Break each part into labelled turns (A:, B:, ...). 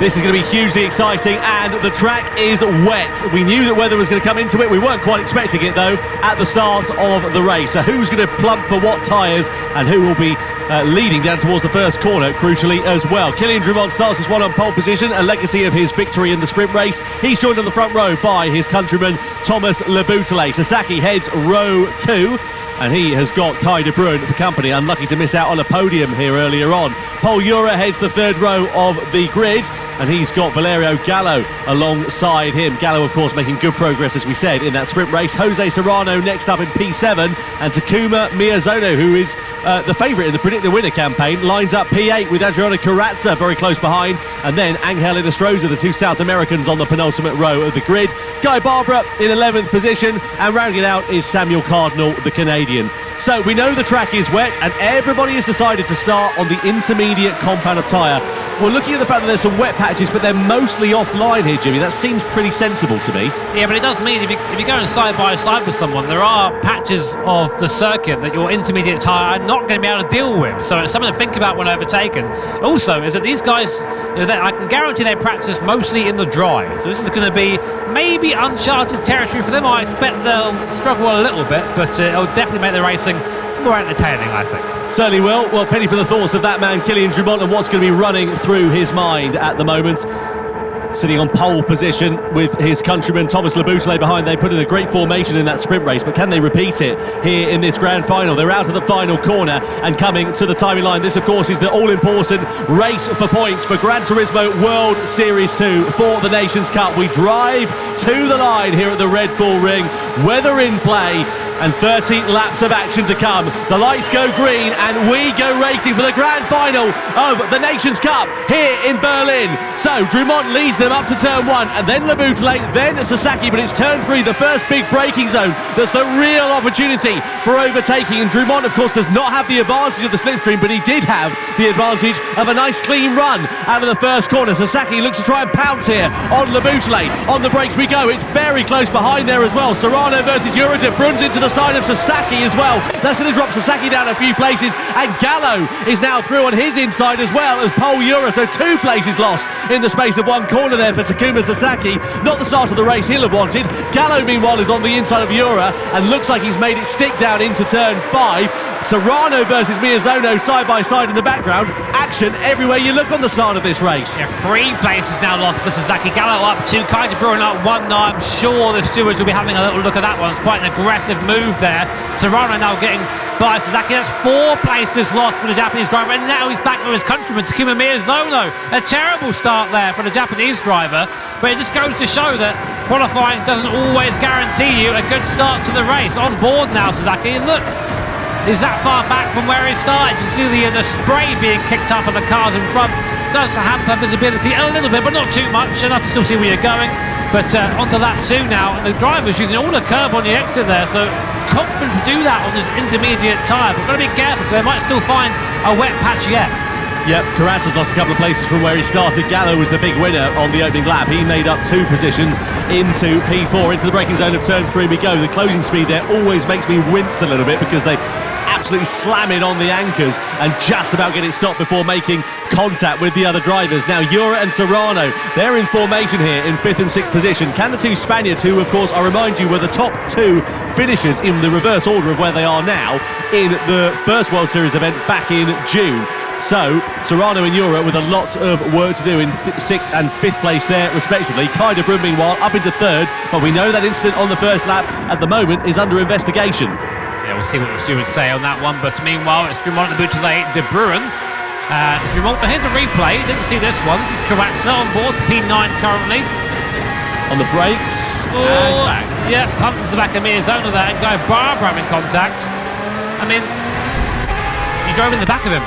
A: This is going to be hugely exciting, and the track is wet. We knew that weather was going to come into it. We weren't quite expecting it, though, at the start of the race. So who's going to plump for what tyres, and who will be leading down towards the first corner, crucially, as well. Kylian Drumont starts this one on pole position, a legacy of his victory in the sprint race. He's joined on the front row by his countryman, Thomas Leboutelet. Sasaki heads row 2, and he has got Kai de Bruin for company. Unlucky to miss out on a podium here earlier on. Pol Jura heads the third row of the grid, and he's got Valerio Gallo alongside him. Gallo, of course, making good progress, as we said, in that sprint race. Jose Serrano next up in P7, and Takuma Miyazono, who is the favourite in the Predict the Winner campaign, lines up P8 with Adriana Corazza very close behind, and then Angel Inestrosa, the two South Americans, on the penultimate row of the grid. Guy Barbara in 11th position, and rounding it out is Samuel Cardinal, the Canadian. So we know the track is wet, and everybody has decided to start on the intermediate compound of tyre. We're looking at the fact that there's some wet patches, but they're mostly offline here, Jimmy. That seems pretty sensible to me. Yeah, but it does mean if you're going side by side with someone, there are patches of the circuit that your intermediate tyre are not going to be able to deal with. So it's something to think about when overtaken. Also, is that these guys, I can guarantee they practice mostly in the dry. So this is going to be maybe uncharted territory for them. I expect they'll struggle a little bit, but it'll definitely make the racing more entertaining, I think. Certainly will. Well, penny for the thoughts of that man, Kylian Drumont, and what's going to be running through his mind at the moment. Sitting on pole position with his countryman Thomas Leboutelet behind. They put in a great formation in that sprint race, but can they repeat it here in this grand final? They're out of the final corner and coming to the timing line. This, of course, is the all-important race for points for Gran Turismo World Series 2 for the Nations Cup. We drive to the line here at the Red Bull Ring. Weather in play, and 30 laps of action to come. The lights go green, and we go racing for the grand final of the Nations Cup here in Berlin. So Drumont leads them up to turn 1, and then Leboutelet, then Sasaki, but it's turn 3, the first big braking zone. That's the real opportunity for overtaking, and Drumont, of course, does not have the advantage of the slipstream, but he did have the advantage of a nice clean run out of the first corner. Sasaki looks to try and pounce here on Leboutelet. On the brakes we go. It's very close behind there as well. Serrano versus Jura. De Bruyn's into the side of Sasaki as well. That's going to drop Sasaki down a few places, and Gallo is now through on his inside as well as Pol Jura. So 2 places lost in the space of 1 corner there for Takuma Sasaki. Not the start of the race he'll have wanted. Gallo, meanwhile, is on the inside of Jura and looks like he's made it stick down into turn 5. Serrano versus Miyazono side by side in the background. Action everywhere you look on the start of this race. Yeah, 3 places now lost for Sasaki. Gallo up 2, Kai de Bruin up 1 now. I'm sure the stewards will be having a little look at that one. It's quite an aggressive move there. Serrano now getting by Sasaki. That's 4 places lost for the Japanese driver, and now he's back with his countryman Takuma Miyazono. A terrible start there for the Japanese driver, but it just goes to show that qualifying doesn't always guarantee you a good start to the race. On board now, Sasaki, and look, he's that far back from where he started. You can see the spray being kicked up on the cars in front. Does hamper visibility a little bit, but not too much, enough to still see where you're going. But onto lap 2 now, and the driver's using all the curb on the exit there, so confident to do that on this intermediate tyre, but got to be careful because they might still find a wet patch yet. Yep, Corazza's lost a couple of places from where he started. Gallo was the big winner on the opening lap. He made up 2 positions into P4. Into the braking zone of turn 3 we go. The closing speed there always makes me wince a little bit because they absolutely slam it on the anchors and just about get it stopped before making contact with the other drivers. Now Jura and Serrano, they're in formation here in 5th and 6th position. Can the 2 Spaniards, who of course I remind you were the top 2 finishers in the reverse order of where they are now in the first World Series event back in June. So Serrano and Jura with a lot of work to do in 6th and 5th place there respectively. Kai de Bruin meanwhile up into 3rd, but we know that incident on the first lap at the moment is under investigation. Yeah, we'll see what the stewards say on that one, but meanwhile it's Drumont, Leboutelet, de Bruin. Drumont, but here's a replay. Didn't see this one. This is Corazza on board, P9 currently. On the brakes, and back. Yeah, punts the back of Miyazono there, and Guy Barbara in contact. I mean, he drove in the back of him.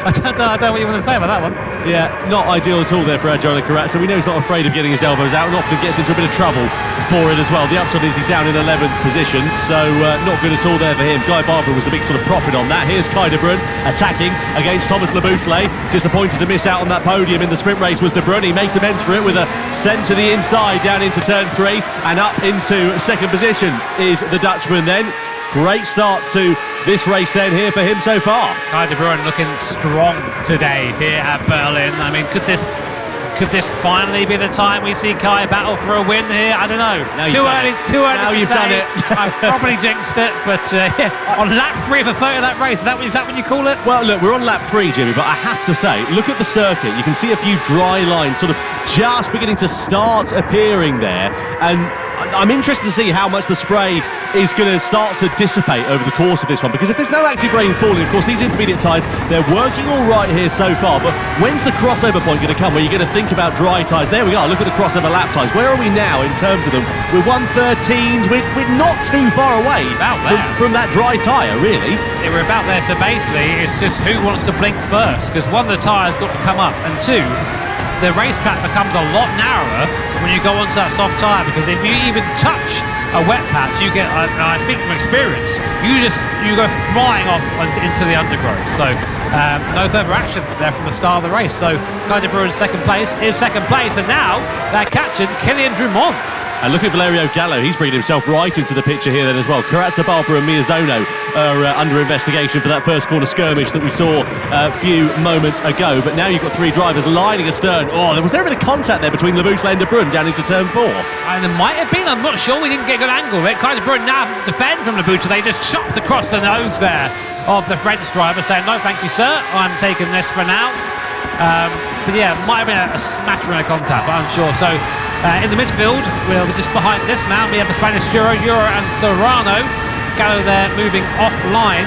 A: I don't know what you want to say about that one. Yeah, not ideal at all there for Adriana Corazza. We know he's not afraid of getting his elbows out and often gets into a bit of trouble for it as well. The upshot is he's down in 11th position, so not good at all there for him. Guy Barbara was the big sort of profit on that. Here's Kai de Bruin attacking against Thomas Leboutelet. Disappointed to miss out on that podium in the sprint race was de Bruin. He makes amends for it with a send to the inside down into turn 3 and up into 2nd position is the Dutchman then. Great start to this race then here for him so far. Kai de Bruin looking strong today here at Berlin. I mean, could this
B: Could this finally be the time we see Kai battle for a win here? I don't know. Too early.
A: Now you've done it.
B: I've probably jinxed it, but yeah, on lap 3 of a 30 lap race, is that what you call it?
A: Well, look, we're on lap 3, Jimmy, but I have to say, look at the circuit. You can see a few dry lines sort of just beginning to start appearing there, and I'm interested to see how much the spray is going to start to dissipate over the course of this one, because if there's no active rain falling, of course, these intermediate tyres, they're working all right here so far, but when's the crossover point going to come where you're going to think about dry tyres? There we are, look at the crossover lap times. Where are we now in terms of them? We're 113s, we're not too far away from that dry tyre, really.
B: Yeah, we're about there, so basically it's just who wants to blink first, because one, the tyre's got to come up, and two, the racetrack becomes a lot narrower when you go onto that soft tyre, because if you even touch a wet patch, you get, I speak from experience, you go flying off into the undergrowth. So no further action there from the start of the race. So Kai de Bruyne second place, and now they're catching Kylian Drumont.
A: And look at Valerio Gallo, he's bringing himself right into the picture here then as well. Corazza, Barbara and Miyazono are under investigation for that first corner skirmish that we saw a few moments ago. But now you've got 3 drivers lining astern. Oh, was there a bit of contact there between Labuschagne and De Bruyne down into turn 4?
B: And there might have been, I'm not sure, we didn't get a good angle of it. Kai de Bruyne now defend from Labuschagne, they just chopped across the nose there of the French driver, saying, no thank you sir, I'm taking this for now. But yeah, might have been a smattering of contact, but I'm sure. So in the midfield, we're just behind this man, we have the Spanish Euro and Serrano. Gallo there moving offline,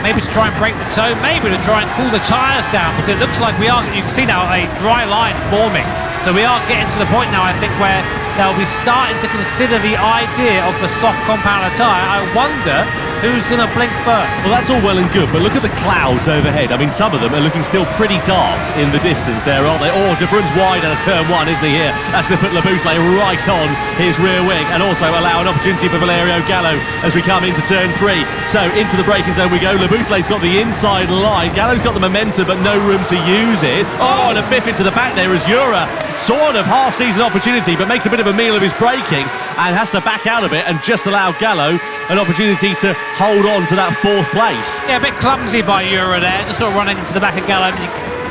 B: maybe to try and break the toe, maybe to try and cool the tyres down, because it looks like you can see now a dry line forming. So we are getting to the point now, I think, where they'll be starting to consider the idea of the soft compounder tyre. I wonder who's going to blink first.
A: Well, that's all well and good, but look at the clouds overhead. I mean, some of them are looking still pretty dark in the distance there, aren't they? Oh, De Bruyne's wide out of turn 1, isn't he, here? That's going to put Labuschagne right on his rear wing, and also allow an opportunity for Valerio Gallo as we come into turn 3. So into the braking zone we go. Labuschagne's got the inside line. Gallo's got the momentum, but no room to use it. Oh, and a biff into the back there as Jura, sort of half-season opportunity, but makes a bit of a meal of his braking and has to back out of it and just allow Gallo an opportunity to hold on to that 4th place.
B: Yeah, a bit clumsy by Jura there, just sort of running into the back of Gallo.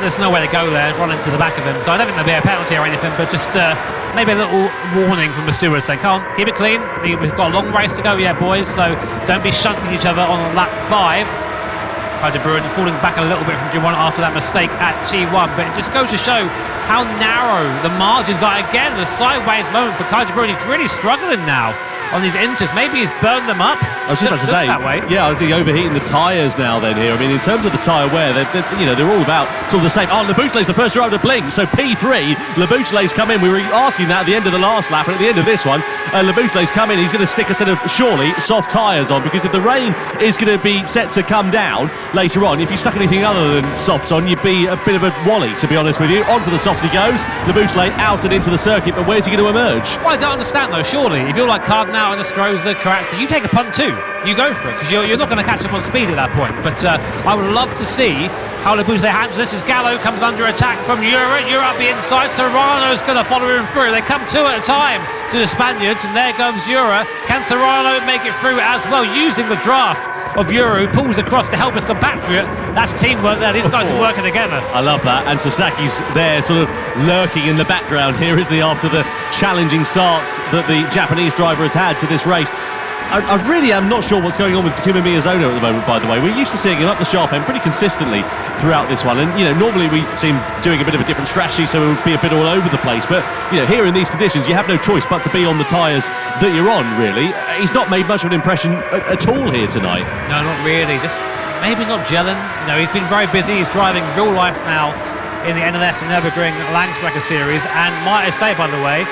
B: There's nowhere to go there, run into the back of him. So I don't think there'll be a penalty or anything, but just maybe a little warning from the stewards saying, come on, keep it clean. We've got a long race to go, yeah, boys, so don't be shunting each other on lap 5. Kai de Bruyne falling back a little bit from Drumont after that mistake at T1, but it just goes to show how narrow the margins are. Again, the sideways moment for Kai de Bruyne. He's really struggling now on these inters. Maybe he's burned them up.
A: I was just about to say,
B: that way.
A: Yeah, I was overheating the tyres now then here. I mean, in terms of the tyre wear, they're all about sort of the same. Oh, Labuschagne's the first driver to blink, so P3, Labuschagne's come in. We were asking that at the end of the last lap, and at the end of this one, Labuschagne's come in. He's going to stick a set of, surely, soft tyres on, because if the rain is going to be set to come down later on, if you stuck anything other than softs on, you'd be a bit of a wally, to be honest with you. Onto the soft he goes. Labuschagné out and into the circuit, but where's he going to emerge?
B: Well, I don't understand though, surely. If you're like Cardinal and Estroza, Corazza, you take a punt too. You go for it, because you're not going to catch up on speed at that point. But I would love to see how Labuschagne handles this as Gallo comes under attack from Jura. Jura up the inside, Serrano's going to follow him through. They come 2 at a time to the Spaniards, and there comes Jura. Can Serrano make it through as well, using the draft of Jura, who pulls across to help his compatriot? That's teamwork there. These guys are working together.
A: I love that. And Sasaki's there sort of lurking in the background here, isn't he, after the challenging start that the Japanese driver has had to this race. I really am not sure what's going on with Takuma Miyazono at the moment, by the way. We're used to seeing him up the sharp end pretty consistently throughout this one. And, normally we see him doing a bit of a different strategy, so it would be a bit all over the place. But, here in these conditions, you have no choice but to be on the tyres that you're on, really. He's not made much of an impression at all here tonight.
B: No, not really. Just maybe not gelling. He's been very busy. He's driving real life now in the NLS and Nürburgring Langstrecke series. And might I say, by the way,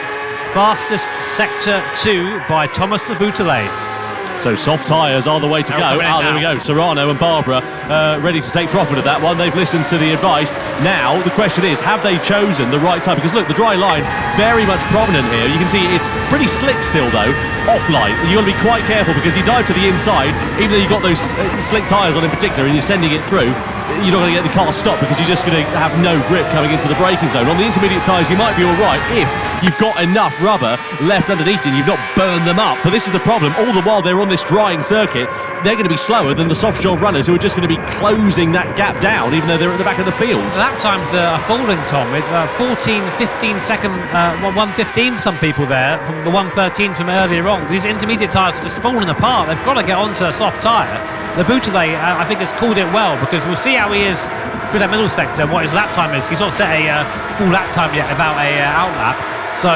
B: fastest Sector 2 by Thomas Laboutelet.
A: So soft tyres are the way to go. There we go. Serrano and Barbara ready to take profit of that one. They've listened to the advice. Now, the question is, have they chosen the right time? Because look, the dry line, very much prominent here. You can see it's pretty slick still, though, offline. You've got to be quite careful, because you dive to the inside, even though you've got those slick tyres on in particular, and you're sending it through, you're not going to get the car stopped because you're just going to have no grip coming into the braking zone. On the intermediate tyres, you might be all right if you've got enough rubber left underneath you and you've not burned them up. But this is the problem. All the while they're on this drying circuit, they're going to be slower than the soft shell runners who are just going to be closing that gap down, even though they're at the back of the field.
B: Lap times are falling, Tom. 14, 15 second, 1:15 some people there from the 1:13 from earlier on. These intermediate tyres are just falling apart. They've got to get onto a soft tyre. The Boutelet, I think, has called it well, because we'll see how he is through that middle sector, what his lap time is. He's not set a full lap time yet without a outlap. So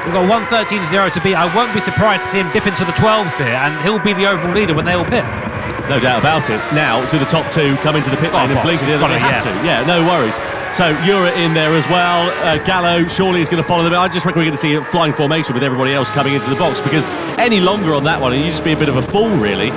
B: we've got 1:13.0 to beat. I won't be surprised to see him dip into the 12s here, and he'll be the overall leader when they all pit.
A: No doubt about it. Now, do the top two come into the pit lane and blink at the other? They have to. Yeah, no worries. So, Ura in there as well. Gallo surely is going to follow them. I just reckon we're going to see a flying formation with everybody else coming into the box, because any longer on that one, and you just be a bit of a fool, really.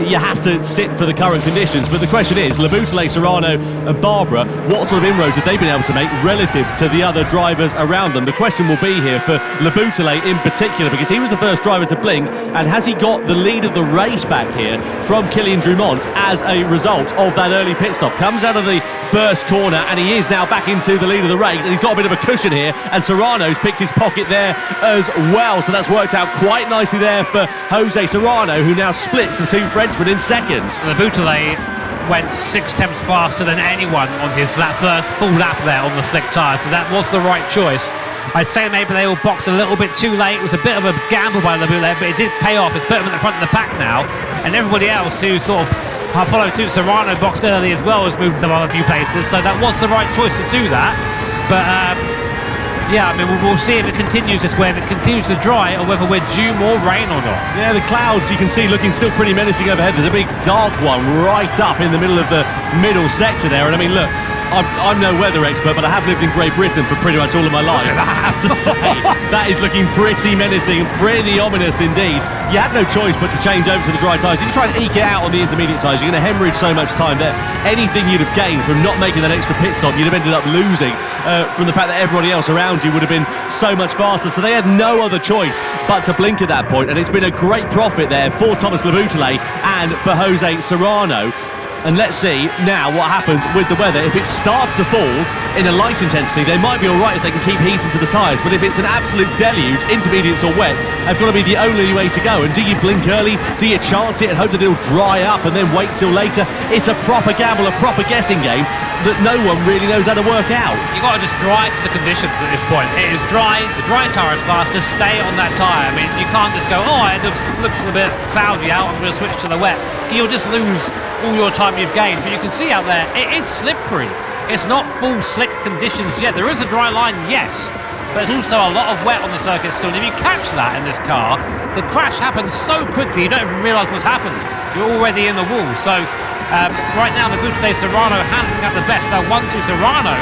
A: You have to sit for the current conditions. But the question is, Laboutelet, Serrano and Barbara, what sort of inroads have they been able to make relative to the other drivers around them? The question will be here for Laboutelet in particular, because he was the first driver to blink, and has he got the lead of the race back here from Kilian Drumont as a result of that early pit stop? Comes out of the first corner, and he is now back into the lead of the race, and he's got a bit of a cushion here, and Serrano's picked his pocket there as well, so that's worked out quite nicely there for Jose Serrano, who now splits the two Frenchmen in second.
B: The Boutelet went 6 tenths faster than anyone on that first full lap there on the slick tyre, so that was the right choice. I'd say maybe they all boxed a little bit too late. It was a bit of a gamble by Laboutelet, but it did pay off. It's put him at the front of the pack now, and everybody else who sort of followed suit. Serrano boxed early as well, has moved to a few places, so that was the right choice to do that. But yeah, I mean, we'll see if it continues this way, if it continues to dry, or whether we're due more rain or not.
A: Yeah, the clouds you can see looking still pretty menacing overhead. There's a big dark one right up in the middle of the middle sector there, and I mean, look, I'm no weather expert, but I have lived in Great Britain for pretty much all of my life. I have to say, that is looking pretty menacing and pretty ominous indeed. You had no choice but to change over to the dry tyres. If you try and eke it out on the intermediate tyres, you're going to hemorrhage so much time there. Anything you'd have gained from not making that extra pit stop, you'd have ended up losing from the fact that everybody else around you would have been so much faster. So they had no other choice but to blink at that point, and it's been a great profit there for Thomas Laboutelet and for Jose Serrano. And let's see now what happens with the weather. If it starts to fall in a light intensity, they might be all right if they can keep heat into the tyres. But if it's an absolute deluge, intermediates or wet, have got to be the only way to go. And do you blink early? Do you chance it and hope that it'll dry up and then wait till later? It's a proper gamble, a proper guessing game that no one really knows how to work out.
B: You've got to just drive to the conditions at this point. It is dry, the dry tyre is fast, just stay on that tyre. I mean, you can't just go, oh, it looks a bit cloudy out, I'm going to switch to the wet. You'll just lose all your time you've gained. But you can see out there, it is slippery. It's not full slick conditions yet. There is a dry line, yes, but there's also a lot of wet on the circuit still. And if you catch that in this car, the crash happens so quickly you don't even realise what's happened. You're already in the wall. So right now the Boutelet Serrano handling at the best. Now 1-2 Serrano,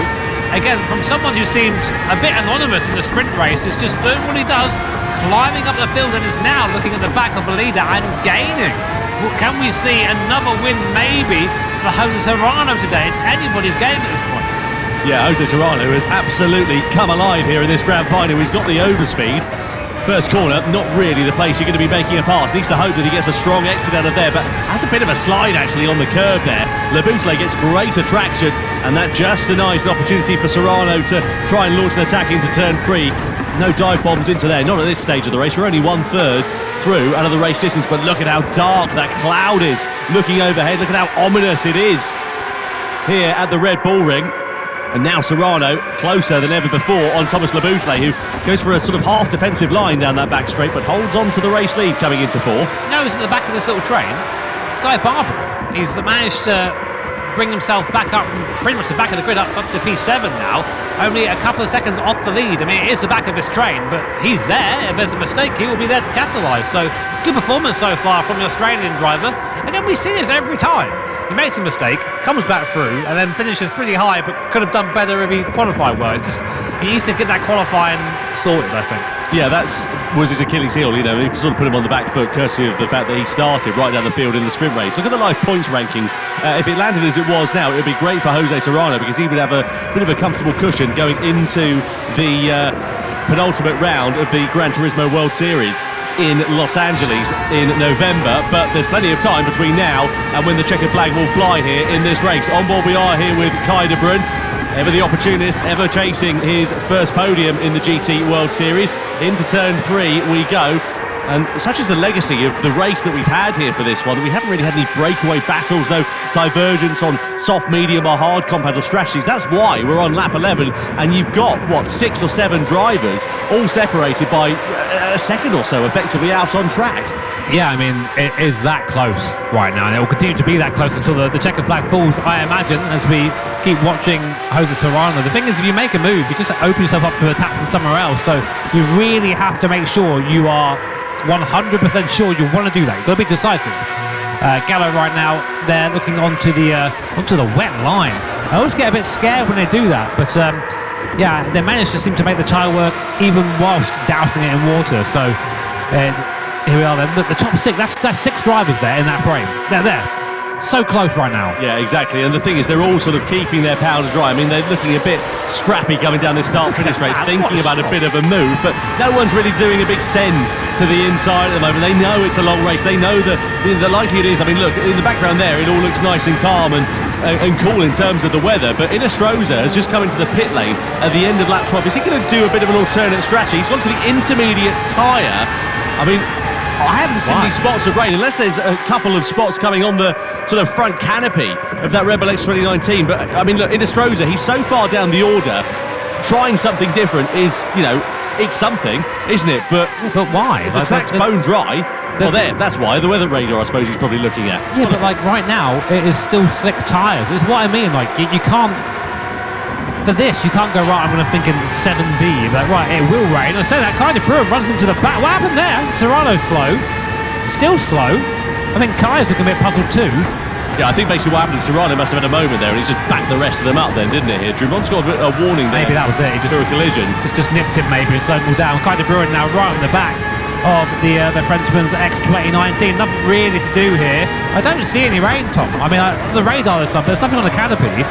B: again, from someone who seemed a bit anonymous in the sprint race, is just doing what he does, climbing up the field, and is now looking at the back of the leader and gaining. Can we see another win maybe for Jose Serrano today? It's anybody's game at this point.
A: Yeah, Jose Serrano has absolutely come alive here in this grand final. He's got the overspeed. First corner, not really the place you're going to be making a pass. Needs to hope that he gets a strong exit out of there, but has a bit of a slide actually on the curb there. Laboutelet gets great attraction, and that just denies an opportunity for Serrano to try and launch an attack into turn 3. No dive bombs into there, not at this stage of the race. We're only 1/3 through out of the race distance, but look at how dark that cloud is looking overhead. Look at how ominous it is here at the Red Bull Ring. And now Serrano closer than ever before on Thomas Laboutelet, who goes for a sort of half defensive line down that back straight, but holds on to the race lead coming into 4.
B: No, he's at the back of this little train. It's Guy Barbara. He's managed to bring himself back up from pretty much the back of the grid up to P7 now, only a couple of seconds off the lead. I mean, it is the back of his train, but he's there. If there's a mistake, he will be there to capitalise. So good performance so far from the Australian driver. Again, we see this every time. He makes a mistake, comes back through, and then finishes pretty high, but could have done better if he qualified well. It's just, he needs to get that qualifying sorted, I think.
A: Yeah, that was his Achilles heel, you know. He sort of put him on the back foot courtesy of the fact that he started right down the field in the sprint race. Look at the live points rankings. If it landed as it was now, it would be great for Jose Serrano, because he would have a bit of a comfortable cushion going into the penultimate round of the Gran Turismo World Series in Los Angeles in November, but there's plenty of time between now and when the checkered flag will fly here in this race. On board we are here with Kai de Bruyne, ever the opportunist, ever chasing his first podium in the GT World Series. Into turn 3 we go. And such is the legacy of the race that we've had here for this one, that we haven't really had any breakaway battles, no divergence on soft, medium or hard compounds or strategies. That's why we're on lap 11 and you've got, 6 or 7 drivers all separated by a second or so effectively out on track.
B: Yeah, I mean, it is that close right now, and it will continue to be that close until the checkered flag falls, I imagine, as we keep watching Jose Serrano. The thing is, if you make a move, you just open yourself up to attack from somewhere else, so you really have to make sure you are 100% sure you want to do that. You've got to be decisive. Gallo right now, they're looking onto the wet line. I always get a bit scared when they do that, but yeah, they managed to seem to make the tyre work even whilst dousing it in water. So here we are then. Look, the top 6, that's 6 drivers there in that frame. They're there. So close right now.
A: Yeah, exactly. And the thing is, they're all sort of keeping their powder dry. I mean, they're looking a bit scrappy coming down this start-finish race, thinking about a bit of a move, but no one's really doing a big send to the inside at the moment. They know it's a long race. They know that the likelihood is, I mean, look, in the background there, it all looks nice and calm and cool in terms of the weather, but Inestrosa has just come into the pit lane at the end of lap 12. Is he going to do a bit of an alternate strategy? He's gone to the intermediate tyre. I mean, I haven't seen these spots of rain, unless there's a couple of spots coming on the sort of front canopy of that Red Bull X 2019. But I mean, look, Inestrosa, he's so far down the order. Trying something different is, it's something, isn't it? But
B: why?
A: If the track's bone dry, well, that's why. The weather radar, I suppose, he's probably looking at.
B: Yeah, but like right now, it is still slick tyres. It's what I mean. Like you can't. For this, you can't go, right, I'm going to think in 7D. Like, right, it will rain. I say that kind of Bruyne runs into the back. What happened there? Serrano's slow. Still slow. I think Kai's looking a bit puzzled too.
A: Yeah, I think basically what happened is Serrano must have had a moment there and he's just backed the rest of them up then, didn't it, here? Drumont's got a warning there.
B: Maybe that was it. He just
A: for a collision.
B: Just nipped it maybe and slowed them all down. Kai de Bruyne now right on the back of the Frenchman's X 2019. Nothing really to do here. I don't see any rain, Tom. I mean, on the radar there's nothing on the canopy.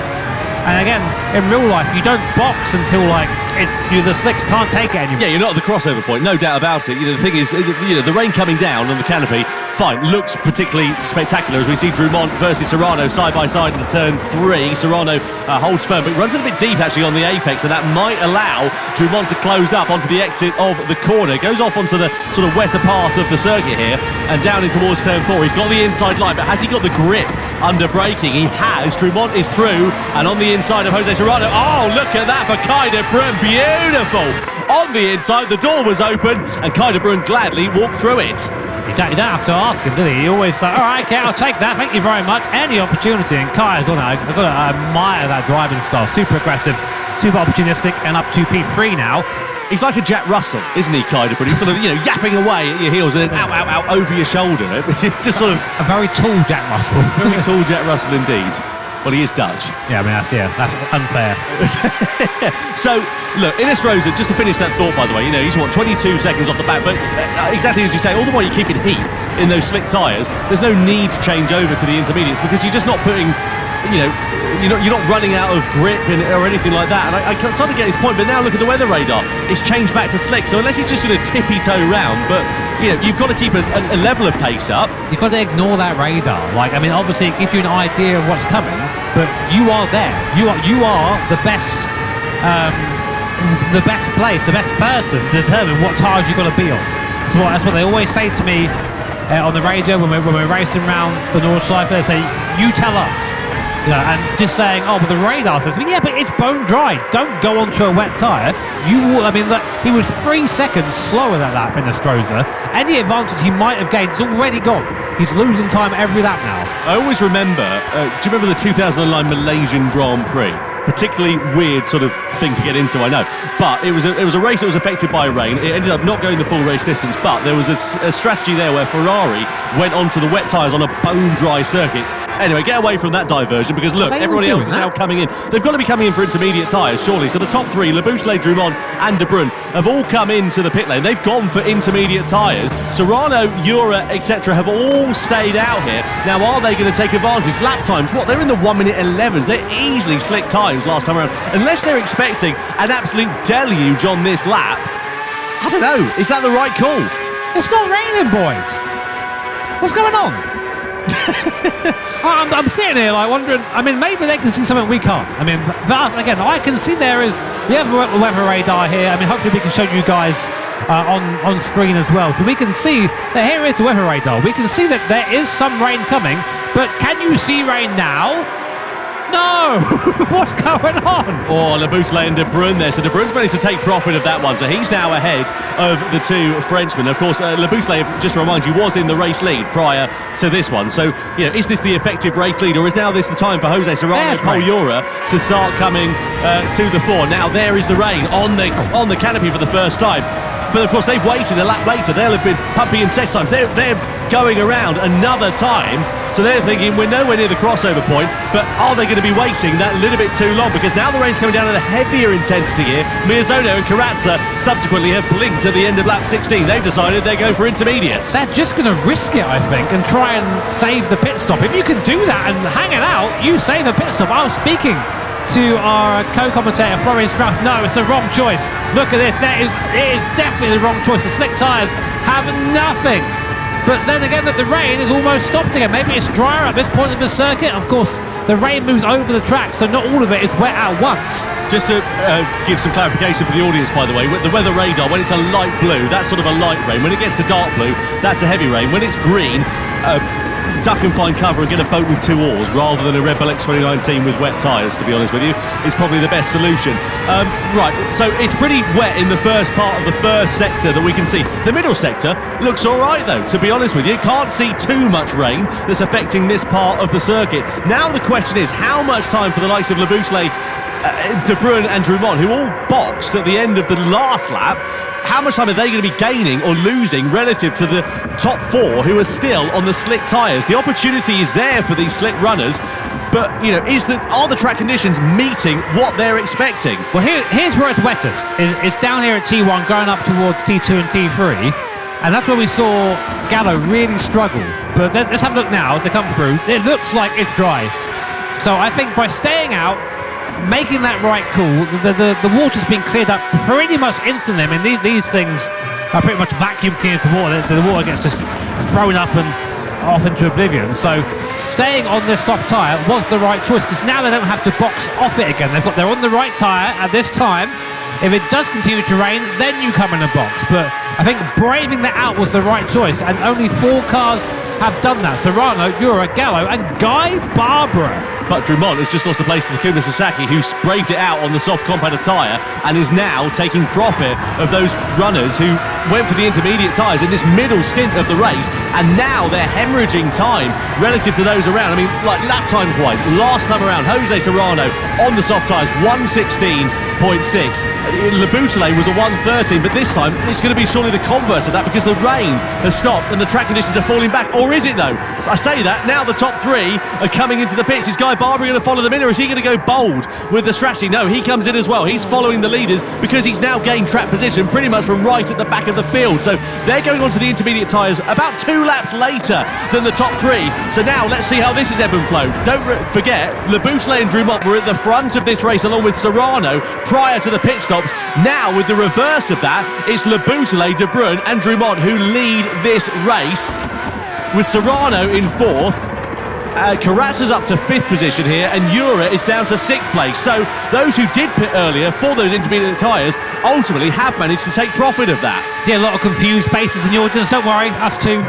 B: And again, in real life, you don't box until the slicks can't take it anymore.
A: Yeah, you're not at the crossover point, no doubt about it. The thing is, the rain coming down on the canopy, fine, looks particularly spectacular as we see Drumont versus Serrano side by side into turn 3. Serrano holds firm, but runs a bit deep actually on the apex, and that might allow Drumont to close up onto the exit of the corner. Goes off onto the sort of wetter part of the circuit here and down in towards turn 4. He's got the inside line, but has he got the grip under braking? He has. Drumont is through, and on the inside of Jose Serrano. Oh, look at that for Kai de Bruyne. Beautiful. On the inside, the door was open, and Kai de Bruyne gladly walked through it.
B: You don't have to ask him, do you? He always say, all right, okay, I'll take that. Thank you very much. Any opportunity. And Kai is on it. I've got to admire that driving style. Super aggressive, super opportunistic, and up to P3 now.
A: He's like a Jack Russell, isn't he, Kai de Bruyne? He's sort of, yapping away at your heels and then out over your shoulder. It's just sort of
B: a very tall Jack Russell.
A: Very tall Jack Russell indeed. Well, he is Dutch.
B: Yeah, I mean, that's unfair.
A: So, look, Inestrosa, just to finish that thought, by the way, he's 22 seconds off the back, but exactly as you say, all the while you're keeping heat in those slick tyres, there's no need to change over to the intermediates because you're just not putting, you're not running out of grip or anything like that. And I start to get his point, but now look at the weather radar. It's changed back to slick, so unless he's just going to tippy-toe round, but, you've got to keep a level of pace up.
B: You've got to ignore that radar. Obviously it gives you an idea of what's coming, but you are there. You are the best place, the best person to determine what tyres you've got to be on. That's what they always say to me on the radio when we're racing around the North Side. They say, you tell us. And just saying, oh, but the radar says, yeah, but it's bone dry. Don't go onto a wet tyre. Look, he was 3 seconds slower than that, Inestrosa. Any advantage he might have gained is already gone. He's losing time every lap now.
A: I always remember, do you remember the 2009 Malaysian Grand Prix? Particularly weird sort of thing to get into, I know. But it was a race that was affected by rain. It ended up not going the full race distance, but there was a strategy there where Ferrari went onto the wet tyres on a bone-dry circuit. Anyway, get away from that diversion because, look, everybody else is now coming in. They've got to be coming in for intermediate tyres, surely. So the top 3, Labouchelet, Drumont and de Bruyne, have all come into the pit lane. They've gone for intermediate tyres. Serrano, Ura, etc. have all stayed out here. Now, are they going to take advantage? Lap times, they're in the 1:11. They're easily slick times last time around. Unless they're expecting an absolute deluge on this lap, I don't know. Is that the right call?
B: It's not raining, boys. What's going on? I'm sitting here like wondering. I mean, maybe they can see something we can't. I mean, but again, I can see there is. We have a weather radar here. I mean, hopefully we can show you guys on screen as well, so we can see that here is the weather radar. We can see that there is some rain coming, but can you see rain now? No! What's going on?
A: Oh, Le Bousselet and De Bruyne there. So De Bruyne's managed to take profit of that one. So he's now ahead of the two Frenchmen. Of course, Le Bousselet, just to remind you, was in the race lead prior to this one. So, is this the effective race lead, or is now this the time for Jose Serrano Pol Jura to start coming to the fore? Now there is the rain on the canopy for the first time. But of course, they've waited a lap later. They'll have been pumping in set times. They're going around another time. So they're thinking, we're nowhere near the crossover point, but are they going to be waiting that little bit too long? Because now the rain's coming down at a heavier intensity here. Miyazono and Karatza subsequently have blinked at the end of lap 16. They've decided they're going for intermediates.
B: They're just going to risk it, I think, and try and save the pit stop. If you can do that and hang it out, you save a pit stop. I was speaking to our co-commentator Florian Strauss. No, it's the wrong choice. Look at this. It is definitely the wrong choice. The slick tyres have nothing. But then again, that the rain is almost stopped again. Maybe it's drier at this point of the circuit. Of course, the rain moves over the track, so not all of it is wet at once.
A: Just to give some clarification for the audience, by the way, the weather radar, when it's a light blue, that's sort of a light rain. When it gets to dark blue, that's a heavy rain. When it's green, duck and find cover and get a boat with 2 oars rather than a Red Bull X 2019 with wet tyres, to be honest with you, is probably the best solution. Right, so it's pretty wet in the first part of the first sector that we can see. The middle sector looks all right, though, to be honest with you. Can't see too much rain that's affecting this part of the circuit. Now the question is, how much time for the likes of Le Bousselet, De Bruyne and Drummond, who all boxed at the end of the last lap, how much time are they going to be gaining or losing relative to the top 4 who are still on the slick tyres? The opportunity is there for these slick runners, but are the track conditions meeting what they're expecting?
B: Well, here's where it's wettest. It's down here at T1 going up towards T2 and T3, and that's where we saw Gallo really struggle. But let's have a look now as they come through. It looks like it's dry. So I think by staying out, making that right call, the water's been cleared up pretty much instantly. I mean, these things are pretty much vacuum cleans the water. The water gets just thrown up and off into oblivion. So staying on this soft tyre was the right choice, because now they don't have to box off it again. They're on the right tyre at this time. If it does continue to rain, then you come in a box. But I think braving that out was the right choice, and only 4 cars have done that. Serrano, Jura, Gallo and Guy Barbara.
A: But Drummond has just lost a place to Takuma Sasaki, who's braved it out on the soft compactor tyre and is now taking profit of those runners who went for the intermediate tyres in this middle stint of the race, and now they're hemorrhaging time relative to those around. I mean, like lap times wise, last time around, Jose Serrano on the soft tyres, 1:16.6. Le Bousselet was a 1:13, but this time it's going to be surely the converse of that, because the rain has stopped and the track conditions are falling back. Or is it though? I say that, now the top 3 are coming into the pits. Is Guy Barbara going to follow them in, or is he going to go bold with the strategy? No, he comes in as well. He's following the leaders because he's now gained track position pretty much from right at the back of the field. So they're going on to the intermediate tyres about 2 laps later than the top 3. So now let's see how this is ebb and flowed. Don't forget, Le Bousselet and Drummond were at the front of this race along with Serrano prior to the pit stops. Now with the reverse of that, it's Le Bousselet, De Bruyne and Drummond who lead this race, with Serrano in 4th. Karatza's up to 5th position here, and Jura is down to 6th place. So those who did pit earlier for those intermediate tyres ultimately have managed to take profit of that.
B: See a lot of confused faces in the audience. Don't worry, us too.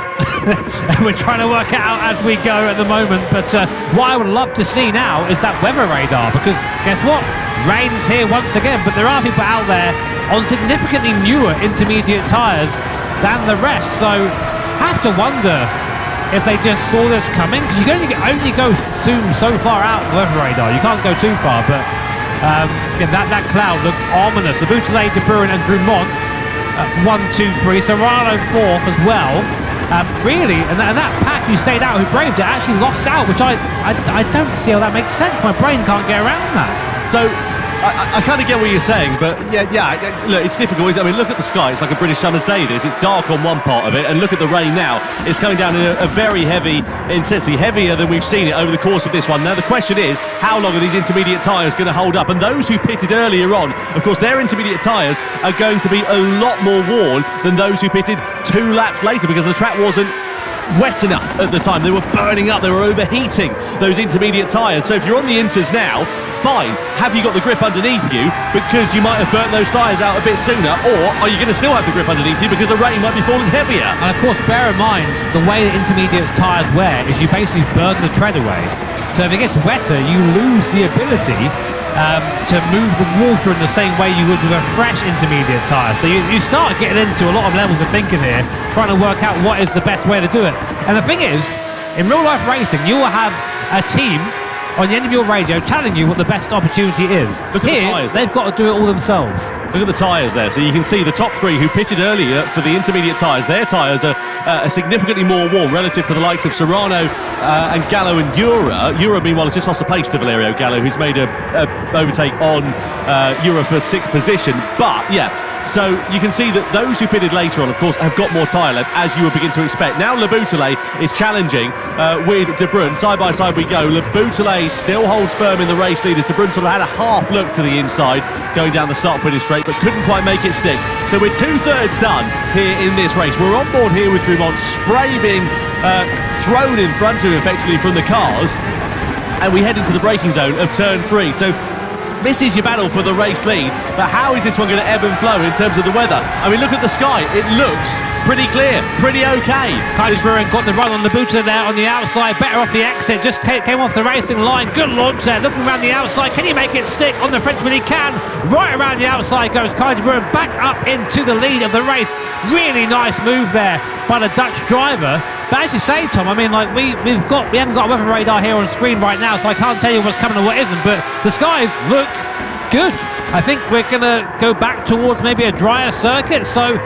B: We're trying to work it out as we go at the moment. But what I would love to see now is that weather radar, because guess what? Rain's here once again, but there are people out there on significantly newer intermediate tyres than the rest. So have to wonder if they just saw this coming, because you can only go so far out of the weather radar. You can't go too far, but that cloud looks ominous. The Bousselet, De Bruyne and Drummond 1, 2, 3. Serrano 4th as well. Really, and that pack who stayed out, who braved it, actually lost out, which I don't see how that makes sense. My brain can't get around that.
A: So I kind of get what you're saying, but yeah, look, it's difficult. I mean, look at the sky. It's like a British summer's day, this. It's dark on one part of it, and look at the rain now. It's coming down in a very heavy intensity, heavier than we've seen it over the course of this one. Now, the question is, how long are these intermediate tyres going to hold up? And those who pitted earlier on, of course, their intermediate tyres are going to be a lot more worn than those who pitted 2 laps later, because the track wasn't wet enough at the time. They were burning up, they were overheating those intermediate tyres. So if you're on the inters now, fine, have you got the grip underneath you because you might have burnt those tyres out a bit sooner, or are you going to still have the grip underneath you because the rain might be falling heavier?
B: And of course, bear in mind, the way that intermediate tyres wear is you basically burn the tread away. So if it gets wetter, you lose the ability to move the water in the same way you would with a fresh intermediate tyre. So you start getting into a lot of levels of thinking here, trying to work out what is the best way to do it. And the thing is, in real life racing, you will have a team on the end of your radio telling you what the best opportunity is.
A: Look at the tyres.
B: They've got to do it all themselves.
A: Look at the tyres there. So you can see the top 3 who pitted earlier for the intermediate tyres. Their tyres are significantly more warm relative to the likes of Serrano and Gallo and Ura. Ura, meanwhile, has just lost a place to Valerio Gallo, who's made a overtake on Ura for 6th position. But, yeah, so you can see that those who pitted later on, of course, have got more tyre left, as you would begin to expect. Now Le Boutelet is challenging with De Bruyne. Side by side we go. Le Boutelet still holds firm in the race lead as De Bruyne sort of had a half look to the inside going down the start-finish straight, but couldn't quite make it stick. So we're 2/3 done here in this race. We're on board here with Drumont, spray being thrown in front of him effectively from the cars, and we head into the braking zone of turn 3. So this is your battle for the race lead, but how is this one going to ebb and flow in terms of the weather? I mean, look at the sky. It looks pretty clear, pretty okay.
B: Kyle Brewin got the run on the Buta there on the outside, better off the exit, just came off the racing line. Good launch there, looking around the outside. Can he make it stick on the Frenchman? He can. Right around the outside goes Kyle Brewin, back up into the lead of the race. Really nice move there by the Dutch driver. But as you say, Tom, I mean, like we haven't got a weather radar here on screen right now, so I can't tell you what's coming and what isn't. But the skies look good. I think we're going to go back towards maybe a drier circuit. So,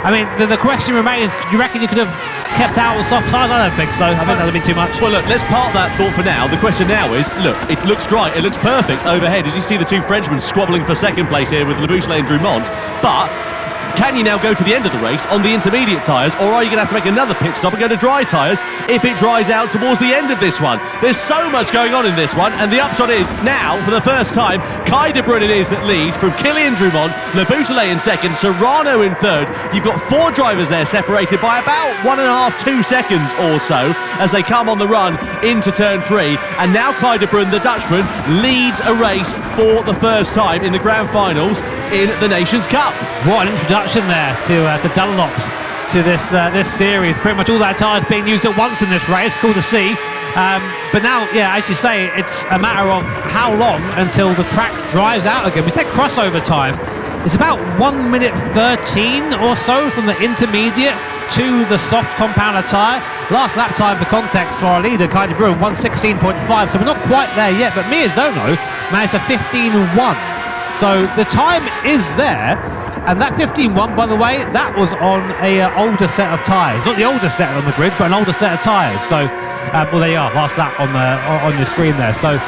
B: I mean, the question remains: do you reckon you could have kept out with soft tyres? I don't think so. I think that would have been too much.
A: Well, look, let's park that thought for now. The question now is, look, it looks dry. It looks perfect overhead. As you see the 2 Frenchmen squabbling for 2nd place here with Le Boutelet and Drumont. But can you now go to the end of the race on the intermediate tyres, or are you going to have to make another pit stop and go to dry tyres if it dries out towards the end of this one? There's so much going on in this one, and the upshot is now, for the first time, Kai De Bruyne it is that leads from Kilian Drumont, Le Boutelet in 2nd, Serrano in 3rd. You've got 4 drivers there separated by about 1.5–2 seconds or so as they come on the run into turn 3, and now Kai De Bruyne, the Dutchman, leads a race for the first time in the grand finals in the Nations Cup.
B: What an introduction there to Dunlops, to this series. Pretty much all that tyres being used at once in this race. Cool to see. But now, yeah, as you say, it's a matter of how long until the track dries out again. We said crossover time. It's about 1 minute 13 or so from the intermediate to the soft compounder tyre. Last lap time for context for our leader, Kai De Bruyne, 1:16.5. So we're not quite there yet, but Miyazono managed a 15:1. So the time is there. And that 15.1, by the way, that was on a older set of tyres. Not the oldest set on the grid, but an older set of tyres. So, well, there you are, last lap on your screen there. So,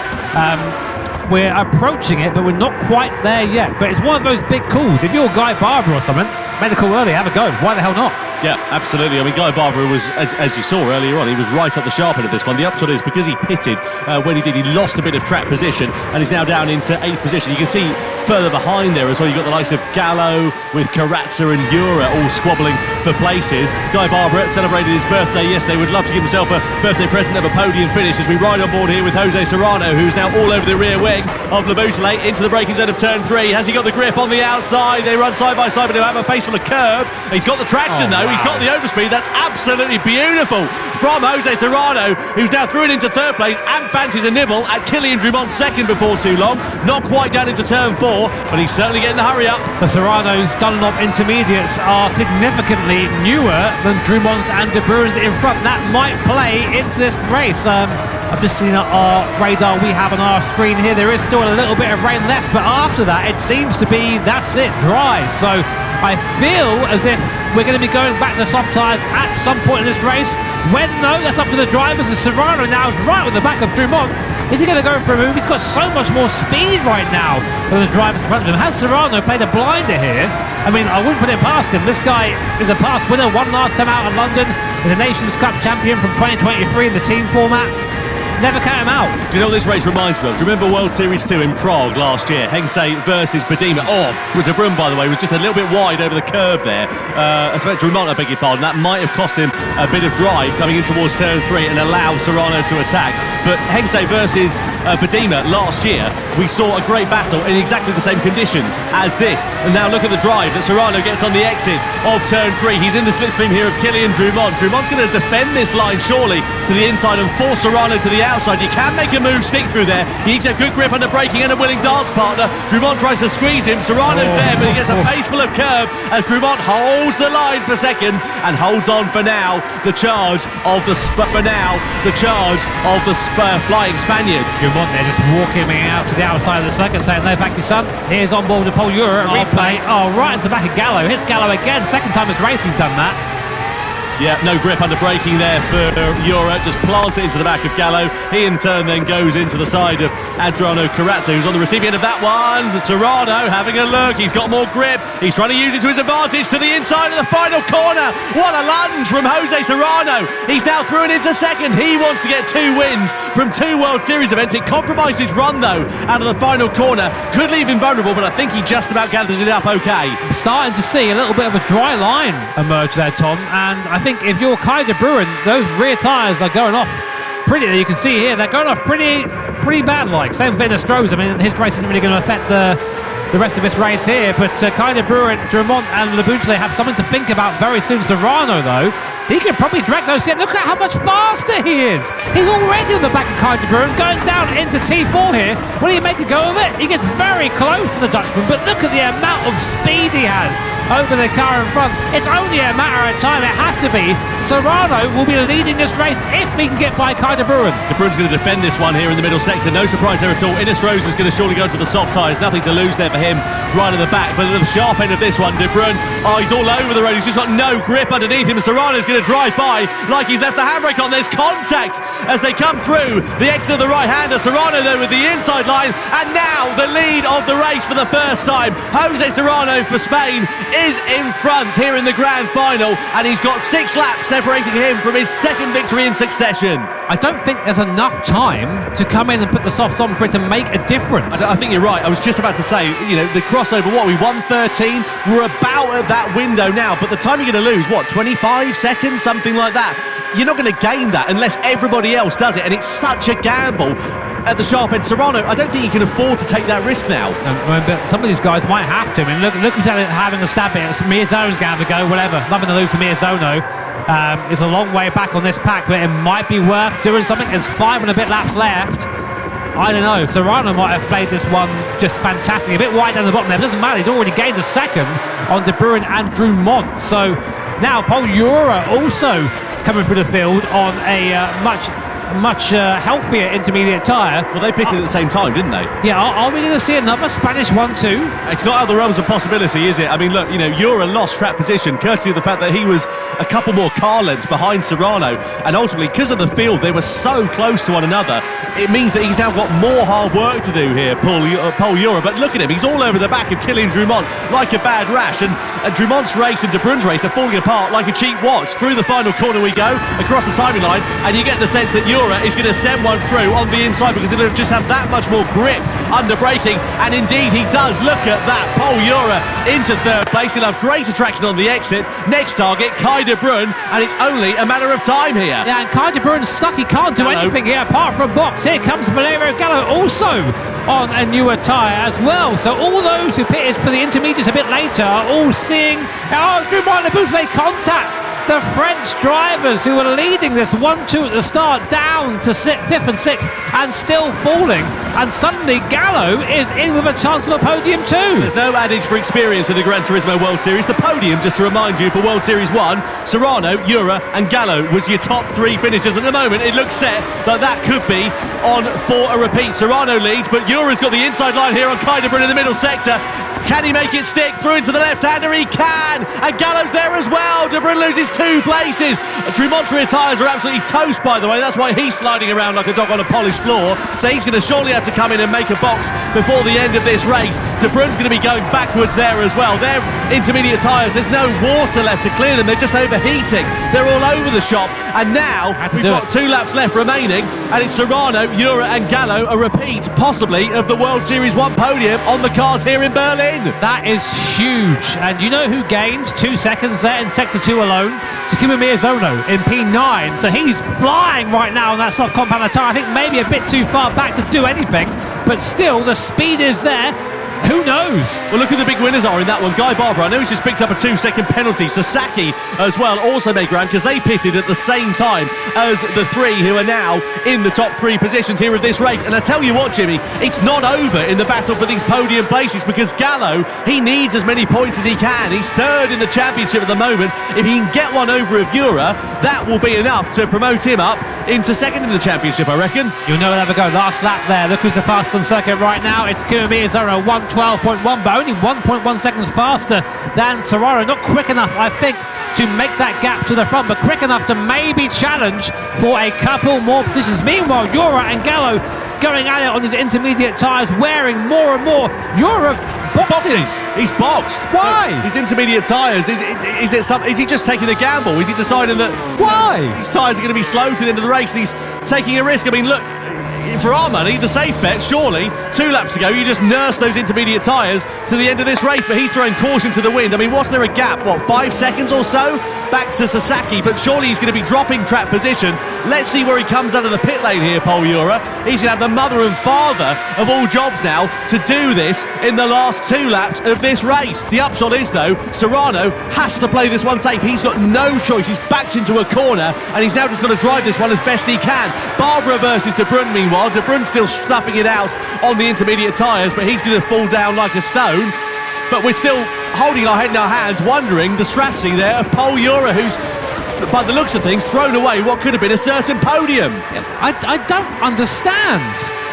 B: we're approaching it, but we're not quite there yet. But it's one of those big calls. If you're Guy Barber or something, make the call early, have a go. Why the hell not?
A: Yeah, absolutely. I mean, Guy Barber was, as you saw earlier on, he was right up the sharp end of this one. The upshot is, because he pitted when he did, he lost a bit of track position and is now down into 8th position. You can see further behind there as well, you've got the likes of Gallo with Carazza and Ura all squabbling for places. Guy Barber celebrated his birthday yesterday. Would love to give himself a birthday present of a podium finish as we ride on board here with Jose Serrano, who's now all over the rear wing of Le Boutelet into the braking zone of turn 3. Has he got the grip on the outside? They run side by side, but he'll have a face full of curb. He's got the traction though. Wow. He's got the overspeed. That's absolutely beautiful from Jose Serrano, who's now through it into 3rd place and fancies a nibble at Kilian Drumont 2nd before too long. Not quite down into turn 4, but he's certainly getting the hurry up.
B: So Serrano's Dunlop intermediates are significantly newer than Drumont's and De Bruyne's in front. That might play into this race. I've just seen our radar we have on our screen here. There is still a little bit of rain left, but after that, it seems to be, that's it, dry. So I feel as if we're going to be going back to soft tyres at some point in this race. When, though, that's up to the drivers. And Serrano now is right on the back of Drummond. Is he going to go for a move? He's got so much more speed right now than the drivers in front of him. Has Serrano played a blinder here? I mean, I wouldn't put it past him. This guy is a past winner, won last time out in London, is a Nations Cup champion from 2023 in the team format. Never count him out.
A: Do you know what this race reminds me of? Do you remember World Series 2 in Prague last year? Hengse versus Badima. Oh, De Bruyne, by the way, was just a little bit wide over the curb there. Drummond, I beg your pardon. That might have cost him a bit of drive coming in towards turn 3 and allow Serrano to attack. But Hengse versus Badima last year, we saw a great battle in exactly the same conditions as this. And now look at the drive that Serrano gets on the exit of turn 3. He's in the slipstream here of Kylian Drummond. Drummond's going to defend this line surely to the inside and force Serrano to the outside. You can make a move stick through there. You need to have good grip under braking and a willing dance partner. Drummond tries to squeeze him. Serrano's there, but he gets a face full of curb as Drummond holds the line for second and holds on for now. The charge of the flying Spaniards.
B: Drummond there just walking me out to the outside of the circuit saying no thank you son. Here's on board the Paul Euro replay. Oh, right into the back of Gallo. Hits Gallo again. Second time this race he's done that.
A: Yeah, no grip under braking there for Euro, just plants it into the back of Gallo. He in turn then goes into the side of Adriano Carazzo, who's on the receiving end of that one. Serrano having a look, he's got more grip, he's trying to use it to his advantage to the inside of the final corner. What a lunge from Jose Serrano. He's now through and into second. He wants to get 2 wins from 2 World Series events. It compromised his run though out of the final corner. Could leave him vulnerable, but I think he just about gathers it up okay.
B: Starting to see a little bit of a dry line emerge there, Tom, and I think if you're Kai De Bruyne, those rear tyres are going off pretty, you can see here, they're going off pretty bad like. Same for Strohs. I mean, his race isn't really going to affect the rest of this race here, but Kai De Bruyne, Drummond and Labuche have something to think about very soon. Serrano, though, he can probably drag those in. Look at how much faster he is. He's already on the back of Kai De Bruyne, going down into T4 here. Will he make a go of it? He gets very close to the Dutchman, but look at the amount of speed he has over the car in front. It's only a matter of time. It has to be. Serrano will be leading this race if he can get by Kai De Bruyne.
A: De Bruyne's going to defend this one here in the middle sector. No surprise there at all. Rose is going to surely go to the soft tyres. Nothing to lose there for him right at the back. But at the sharp end of this one, De Bruyne, oh, he's all over the road. He's just got no grip underneath him. Serrano's going to drive by like he's left the handbrake on. There's contact as they come through the exit of the right-hander. Serrano there with the inside line. And now the lead of the race for the first time. Jose Serrano for Spain is in front here in the grand final, and he's got 6 laps separating him from his second victory in succession.
B: I don't think there's enough time to come in and put the softs on for it to make a difference.
A: I think you're right. I was just about to say, you know, the crossover, we won 13. We're about at that window now, but the time you're going to lose, 25 seconds, something like that. You're not going to gain that unless everybody else does it, and it's such a gamble. At the sharp end, Serrano, I don't think he can afford to take that risk now.
B: But some of these guys might have to. I mean, look who's having a stab at it. Mierzono's going to have to go, whatever. Nothing to lose for Mierzono. It's a long way back on this pack, but it might be worth doing something. There's 5 and a bit laps left. I don't know. Serrano might have played this one just fantastic. A bit wide down the bottom there, but it doesn't matter. He's already gained a second on De Bruyne and Drummond. So now Paul Euro also coming through the field on a much healthier intermediate tyre.
A: Well, they pitted at the same time, didn't they?
B: Yeah, are we going to see another Spanish 1-2?
A: It's not out of the realms of possibility, is it? I mean, look, Euro lost track position courtesy of the fact that he was a couple more car lengths behind Serrano, and ultimately, because of the field, they were so close to one another. It means that he's now got more hard work to do here, Paul Euro. But look at him, he's all over the back of Kylian Drummond like a bad rash, and Drummond's race and De Bruyne's race are falling apart like a cheap watch. Through the final corner we go, across the timing line, and you get the sense that Euro is going to send one through on the inside because he'll just have that much more grip under braking, and indeed he does. Look at that. Paul Euro into 3rd place. He'll have greater traction on the exit. Next target, Kai De Bruyne, and it's only a matter of time here.
B: Yeah, and Kai De Bruyne's stuck. He can't do anything here apart from box. Here comes Valerio Gallo also on a newer tyre as well. So all those who pitted for the intermediates a bit later are all seeing Drummond and Boufflet contact the French drivers who were leading this 1-2 at the start down to 5th and 6th and still falling, and suddenly Gallo is in with a chance of a podium too.
A: There's no adage for experience in the Gran Turismo World Series. The podium, just to remind you, for World Series 1, Serrano, Euro and Gallo was your top 3 finishers. At the moment it looks set that could be on for a repeat. Serrano leads, but Euro's got the inside line here on Kai De Bruyne in the middle sector. Can he make it stick through into the left-hander? He can! And Gallo's there as well. De Bruyne loses 2 places. Tremontier tyres are absolutely toast, by the way. That's why he's sliding around like a dog on a polished floor. So he's going to surely have to come in and make a box before the end of this race. De Bruyne's going to be going backwards there as well. They're intermediate tyres. There's no water left to clear them. They're just overheating. They're all over the shop. And now we've got 2 laps left remaining. And it's Serrano, Ura and Gallo, a repeat, possibly, of the World Series 1 podium on the cards here in Berlin.
B: That is huge. And you know who gains 2 seconds there in Sector 2 alone? Takuma Miyazono in P9. So he's flying right now on that soft compound tyre. I think maybe a bit too far back to do anything, but still the speed is there. Who knows?
A: Well, look who the big winners are in that one. Guy Barbara, I know he's just picked up a 2-second penalty. Sasaki as well also made ground because they pitted at the same time as the 3 who are now in the top 3 positions here of this race. And I tell you what, Jimmy, it's not over in the battle for these podium places because Gallo, he needs as many points as he can. He's 3rd in the championship at the moment. If he can get one over of Ura, that will be enough to promote him up into 2nd in the championship, I reckon.
B: You'll never ever go. Last lap there. Look who's the fastest on circuit right now. It's Takuma Miyazono, 1:12.1, but only 1.1 seconds faster than Serrano. Not quick enough, I think, to make that gap to the front, but quick enough to maybe challenge for a couple more positions. Meanwhile, Ura and Gallo going at it on his intermediate tyres, wearing more and more. Ura boxes.
A: He's boxed.
B: Why?
A: His intermediate tyres. Is he just taking a gamble? Is he deciding that his tyres are going to be slow to the end of the race and he's taking a risk? I mean, look, for our money, the safe bet, surely, 2 laps to go, you just nurse those intermediate tyres to the end of this race, but he's throwing caution to the wind. I mean, was there a gap, 5 seconds or so back to Sasaki, but surely he's going to be dropping track position. Let's see where he comes out of the pit lane here, Pol Ura. He's going to have the mother and father of all jobs now to do this in the last 2 laps of this race. The upshot is, though, Serrano has to play this one safe. He's got no choice. He's backed into a corner, and he's now just got to drive this one as best he can. Barbara versus De Bruyne, meanwhile. De Bruyne's still stuffing it out on the intermediate tyres, but he's going to fall down like a stone. But we're still holding our head in our hands, wondering the strategy there of Pol Ura, who's, by the looks of things, thrown away what could have been a certain podium.
B: I don't understand.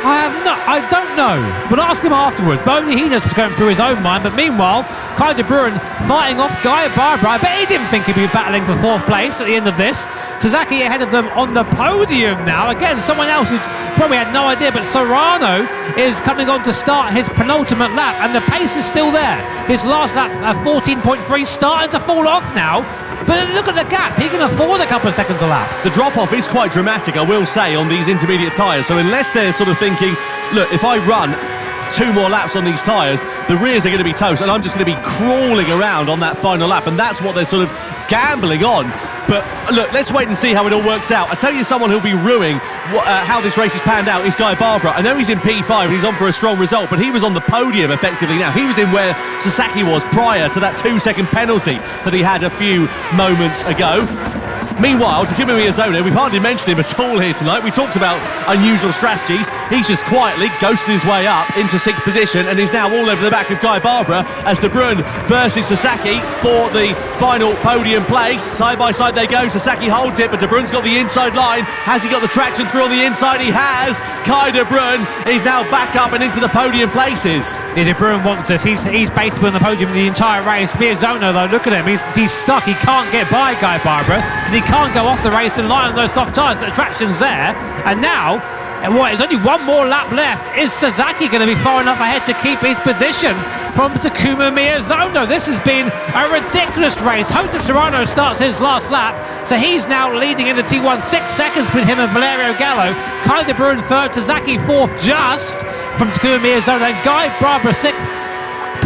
B: I don't know. But ask him afterwards. But only he knows what's going through his own mind. But meanwhile, Kai De Bruyne fighting off Guy Barbara. I bet he didn't think he'd be battling for 4th place at the end of this. Sasaki ahead of them on the podium now. Again, someone else who probably had no idea. But Serrano is coming on to start his penultimate lap. And the pace is still there. His last lap, 14.3, starting to fall off now. But look at the gap. He can afford a couple of seconds a lap.
A: The drop-off is quite dramatic, I will say, on these intermediate tyres. So unless they're sort of thinking, look, if I run 2 more laps on these tyres, the rears are going to be toast, and I'm just going to be crawling around on that final lap, and that's what they're sort of gambling on. But look, let's wait and see how it all works out. I tell you, someone who'll be ruining how this race has panned out is Guy Barbara. I know he's in P5 and he's on for a strong result, but he was on the podium effectively now. He was in where Sasaki was prior to that 2-second penalty that he had a few moments ago. Meanwhile, Takuma Miyazono, we've hardly mentioned him at all here tonight. We talked about unusual strategies. He's just quietly ghosted his way up into 6th position and is now all over the back of Guy Barbara as De Bruyne versus Sasaki for the final podium place. Side by side they go. Sasaki holds it, but De Bruyne's got the inside line. Has he got the traction through on the inside? He has. Kai De Bruyne is now back up and into the podium places.
B: Yeah, De Bruyne wants this. He's basically on the podium the entire race. Miyazono, though, look at him. He's stuck. He can't get by Guy Barbara because he can't go off the race and lie on those soft tyres, but the traction's there. And now, there's only 1 more lap left. Is Sasaki going to be far enough ahead to keep his position from Takuma Miyazono? This has been a ridiculous race. Jose Serrano starts his last lap, so he's now leading into T1, 6 seconds between him and Valerio Gallo. Kai De Bruyne 3rd, Sasaki 4th just from Takuma Miyazono, and Guy Barbara 6th.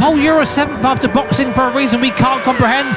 B: Pol Ura 7th after boxing for a reason we can't comprehend.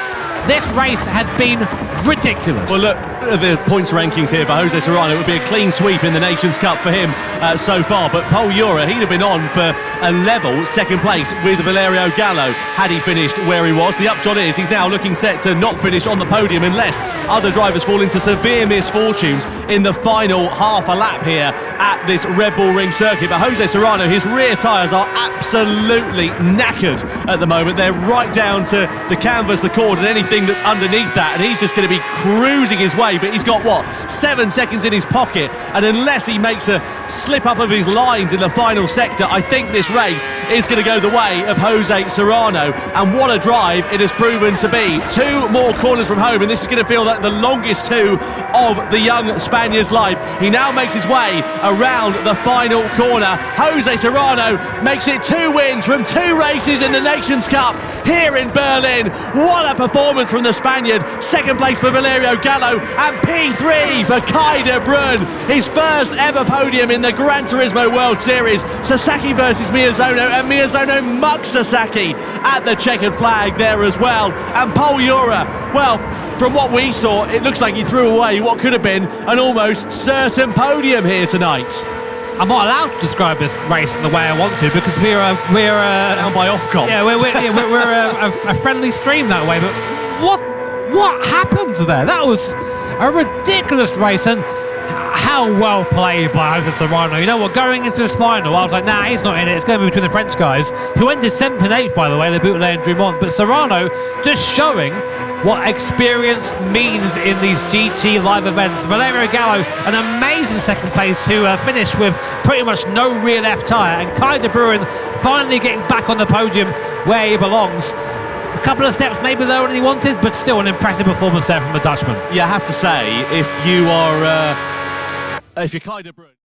B: This race has been ridiculous.
A: Well, look, the points rankings here for Jose Serrano. It would be a clean sweep in the Nations Cup for him so far. But Pol Ura, he'd have been on for a level 2nd place with Valerio Gallo had he finished where he was. The upshot is he's now looking set to not finish on the podium unless other drivers fall into severe misfortunes in the final half a lap here at this Red Bull Ring circuit. But Jose Serrano, his rear tyres are absolutely knackered at the moment. They're right down to the canvas, the cord, and anything that's underneath that. And he's just going to be cruising his way away, but he's got, what, 7 seconds in his pocket, and unless he makes a slip up of his lines in the final sector, I think this race is going to go the way of Jose Serrano. And what a drive it has proven to be. 2 more corners from home, and this is going to feel like the longest 2 of the young Spaniard's life. He now makes his way around the final corner. Jose Serrano makes it 2 wins from 2 races in the Nations Cup here in Berlin. What a performance from the Spaniard. Second place for Valerio Gallo, and P3 for Kai de Bruyne. His first ever podium in the Gran Turismo World Series. Sasaki versus Miyazono, and Miyazono mucks Sasaki at the checkered flag there as well. And Paul Ura, well, from what we saw, it looks like he threw away what could have been an almost certain podium here tonight.
B: I'm not allowed to describe this race in the way I want to because we're
A: down by Ofcom.
B: Yeah, we're a friendly stream that way. But what happened there? That was a ridiculous race, and how well played by Jose Serrano. You know what, going into this final, I was like, nah, he's not in it. It's going to be between the French guys, who ended 7th and 8th, by the way, the Boutelet and Drummond. But Serrano just showing what experience means in these GT live events. Valerio Gallo, an amazing second place, who finished with pretty much no rear left tyre, and Kai de Bruyne finally getting back on the podium where he belongs. A couple of steps maybe lower than he wanted, but still an impressive performance there from the Dutchman.
A: Yeah, I have to say, if you're Kai de Bruyne.